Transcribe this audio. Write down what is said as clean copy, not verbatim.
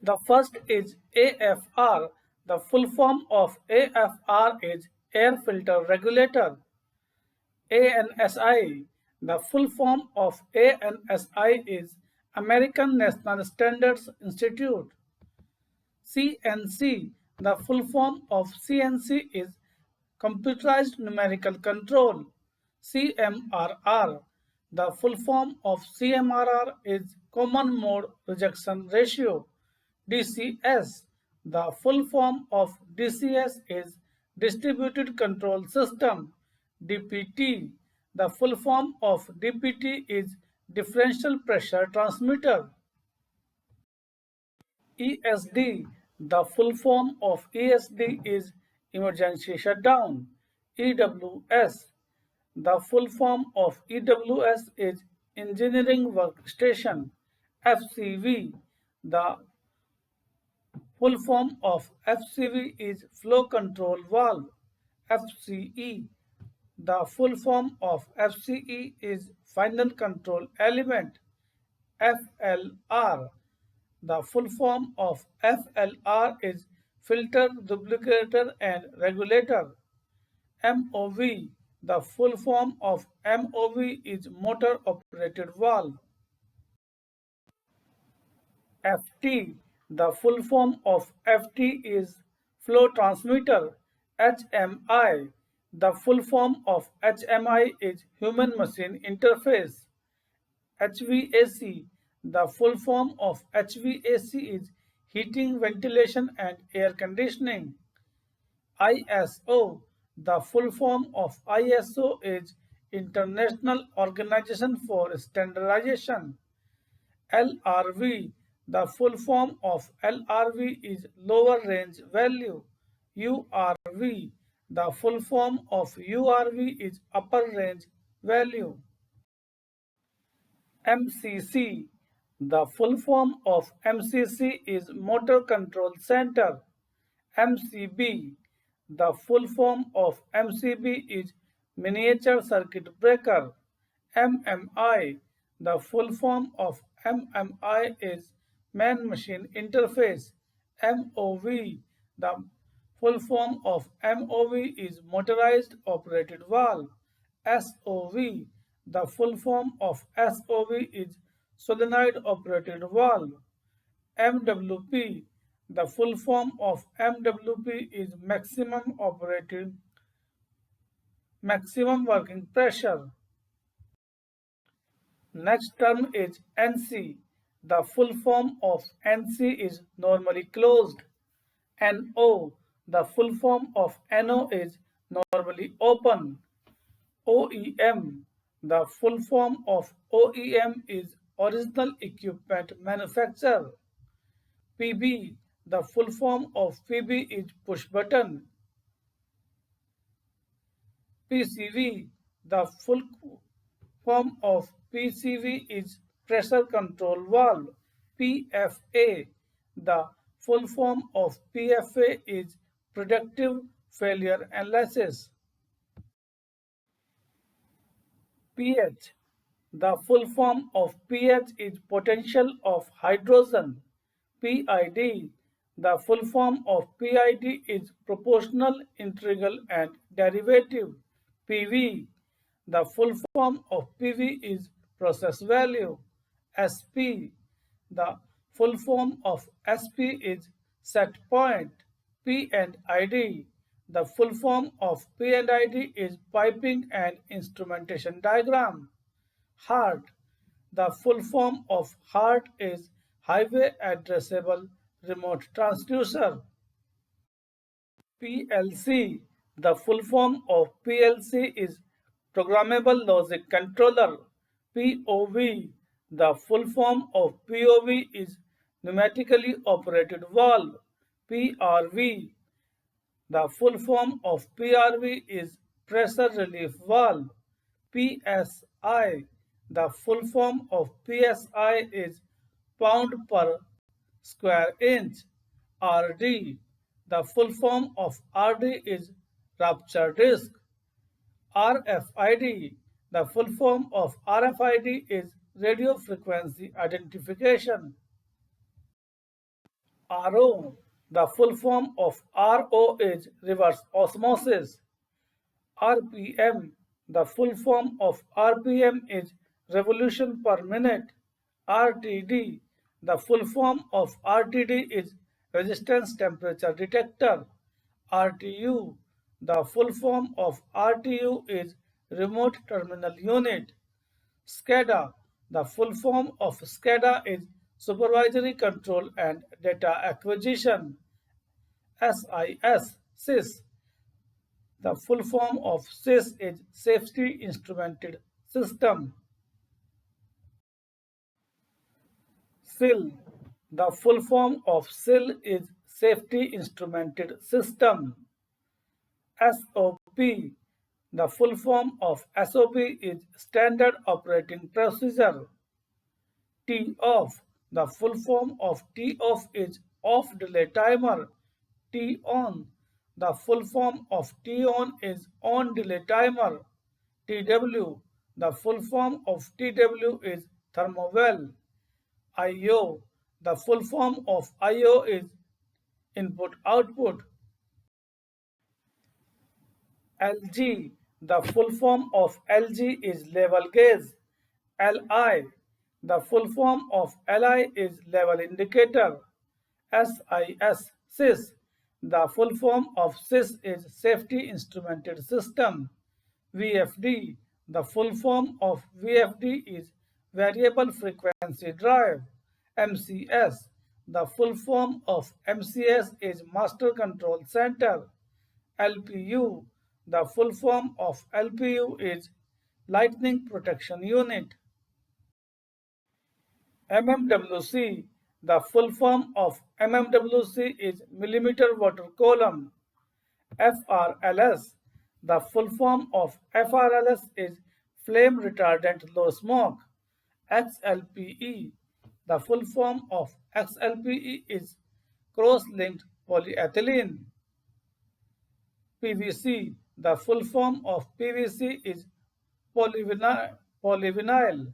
The first is AFR. The full form of AFR is Air Filter Regulator. ANSI. The full form of ANSI is American National Standards Institute. CNC. The full form of CNC is Computerized Numerical Control. CMRR. The full form of CMRR is Common Mode Rejection Ratio. DCS. The full form of DCS is Distributed Control System. DPT. The full form of DPT is Differential Pressure Transmitter. ESD. The full form of ESD is Emergency Shutdown. EWS. The full form of EWS is Engineering Workstation. FCV. The full form of FCV is Flow Control Valve. FCE. The full form of FCE is Final Control Element. FLR. The full form of FLR is Filter, Duplicator and Regulator. MOV. The full form of MOV is Motor Operated Valve. FT. The full form of FT is Flow Transmitter. HMI. The full form of HMI is Human Machine Interface. HVAC. The full form of HVAC is Heating, Ventilation and Air Conditioning. ISO. The full form of ISO is International Organization for Standardization. LRV. The full form of LRV is Lower Range Value. URV. The full form of URV is Upper Range Value. MCC. The full form of MCC is Motor Control Center. MCB. The full form of MCB is Miniature Circuit Breaker. MMI. The full form of MMI is Man-Machine Interface. MOV. The full form of MOV is Motorized Operated Valve. SOV. The full form of SOV is Solenoid Operated Valve. MWP. The full form of MWP is Maximum Working Pressure. Next term is NC. The full form of NC is Normally Closed. NO. The full form of NO is Normally Open. OEM. The full form of OEM is Original Equipment Manufacturer. PB. The full form of PB is Push Button. PCV. The full form of PCV is Pressure Control Valve. PFA. The full form of PFA is Predictive Failure Analysis. pH. The full form of pH is Potential of Hydrogen. PID. The full form of PID is Proportional, Integral and Derivative. PV. The full form of PV is Process Value. SP. The full form of SP is Set Point. P and ID. The full form of P and ID is Piping and Instrumentation Diagram. HART. The full form of HART is Highway Addressable Remote Transducer. PLC. The full form of PLC is Programmable Logic Controller. POV. The full form of POV is Pneumatically Operated Valve. PRV. The full form of PRV is Pressure Relief Valve. PSI. The full form of PSI is Pound per Square Inch. RD. The full form of RD is Rupture Disk. RFID. The full form of RFID is Radio Frequency Identification. RO, the full form of RO is reverse osmosis. RPM, the full form of RPM is revolution per minute. RTD, the full form of RTD is resistance temperature detector. RTU, the full form of RTU is remote terminal unit. SCADA, the full form of SCADA is supervisory control and data acquisition. SIS, the full form of SIS is Safety Instrumented System. SIL, the full form of SIL is Safety Instrumented System. SOP, the full form of SOP is Standard Operating Procedure. T-off, the full form of T-off is Off Delay Timer. T-on, the full form of T-on is On Delay Timer. TW, the full form of TW is Thermowell. IO, the full form of IO is Input Output. LG, the full form of LG is Level Gauge. LI, the full form of LI is Level Indicator. SIS, the full form of SIS is Safety Instrumented System. VFD, the full form of VFD is Variable Frequency Drive. MCS, the full form of MCS is Master Control Center. LPU, the full form of LPU is Lightning Protection Unit. MMWC, the full form of MMWC is Millimeter Water Column. FRLS, the full form of FRLS is Flame Retardant Low Smoke. XLPE, the full form of XLPE is Cross-Linked Polyethylene. PVC, the full form of PVC is polyvinyl.